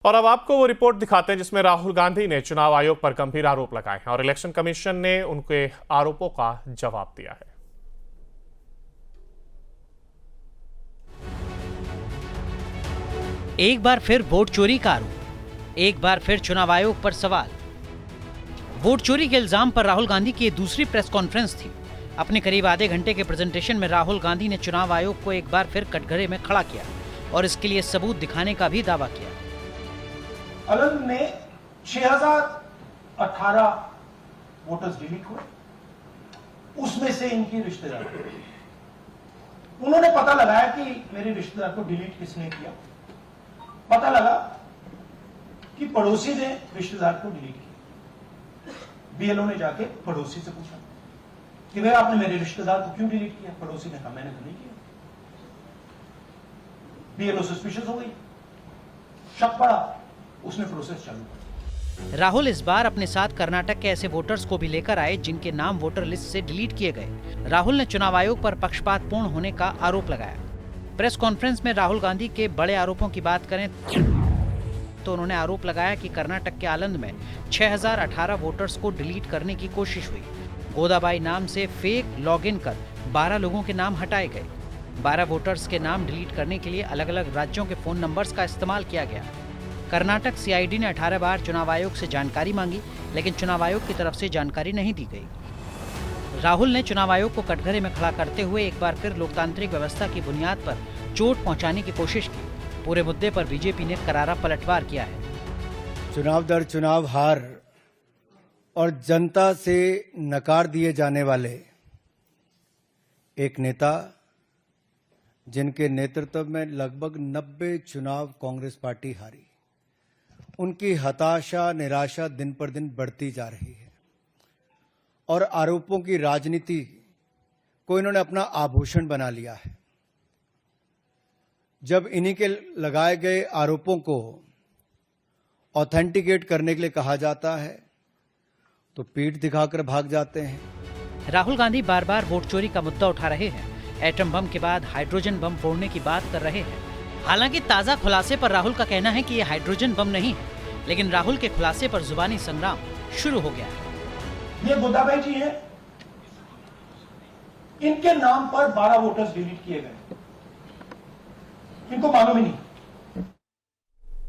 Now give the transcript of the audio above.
और अब आपको वो रिपोर्ट दिखाते हैं जिसमें राहुल गांधी ने चुनाव आयोग पर गंभीर आरोप लगाए हैं और इलेक्शन कमीशन ने उनके आरोपों का जवाब दिया है। एक बार फिर वोट चोरी का आरोप, एक बार फिर चुनाव आयोग पर सवाल। वोट चोरी के इल्जाम पर राहुल गांधी की ये दूसरी प्रेस कॉन्फ्रेंस थी। अपने करीब आधे घंटे के प्रेजेंटेशन में राहुल गांधी ने चुनाव आयोग को एक बार फिर कटघरे में खड़ा किया और इसके लिए सबूत दिखाने का भी दावा किया। अलंग में 6018 वोटर्स डिलीट हुए, उसमें से इनकी रिश्तेदार, उन्होंने पता लगाया कि मेरे रिश्तेदार को डिलीट किसने किया। पता लगा कि पड़ोसी ने रिश्तेदार को डिलीट किया। बीएलओ ने जाके पड़ोसी से पूछा कि भाई आपने मेरे रिश्तेदार को क्यों डिलीट किया। पड़ोसी ने कहा मैंने तो नहीं किया। बीएलओ सस्पिशियस हो गई, शक पड़ा, उसने प्रोसेस चालू कर। राहुल इस बार अपने साथ कर्नाटक के ऐसे वोटर्स को भी लेकर आए जिनके नाम वोटर लिस्ट से डिलीट किए गए। राहुल ने चुनाव आयोग पर पक्षपातपूर्ण होने का आरोप लगाया। प्रेस कॉन्फ्रेंस में राहुल गांधी के बड़े आरोपों की बात करें तो उन्होंने आरोप लगाया कि कर्नाटक के आलंद में 6018 वोटर्स को डिलीट करने की कोशिश हुई। गोदाबाई नाम से फेक लॉगिन कर 12 लोगों के नाम हटाए गए। 12 वोटर्स के नाम डिलीट करने के लिए अलग अलग राज्यों के फोन नंबर्स का इस्तेमाल किया गया। कर्नाटक सीआईडी ने 18 बार चुनाव आयोग से जानकारी मांगी, लेकिन चुनाव आयोग की तरफ से जानकारी नहीं दी गई। राहुल ने चुनाव आयोग को कटघरे में खड़ा करते हुए एक बार फिर लोकतांत्रिक व्यवस्था की बुनियाद पर चोट पहुंचाने की कोशिश की। पूरे मुद्दे पर बीजेपी ने करारा पलटवार किया है। चुनाव दर चुनाव हार और जनता से नकार दिए जाने वाले एक नेता, जिनके नेतृत्व में लगभग 90 चुनाव कांग्रेस पार्टी हारी, उनकी हताशा निराशा दिन पर दिन बढ़ती जा रही है और आरोपों की राजनीति को इन्होंने अपना आभूषण बना लिया है। जब इन्हीं के लगाए गए आरोपों को ऑथेंटिकेट करने के लिए कहा जाता है तो पीठ दिखाकर भाग जाते हैं। राहुल गांधी बार बार वोट चोरी का मुद्दा उठा रहे हैं। एटम बम के बाद हाइड्रोजन बम फोड़ने की बात कर रहे हैं। हालांकि ताजा खुलासे पर राहुल का कहना है कि यह हाइड्रोजन बम नहीं है, लेकिन राहुल के खुलासे पर जुबानी संग्राम शुरू हो गया है। ये गोदाबाई जी हैं, इनके नाम पर 12 वोटर्स डिलीट किए गए, इनको मालूम ही नहीं।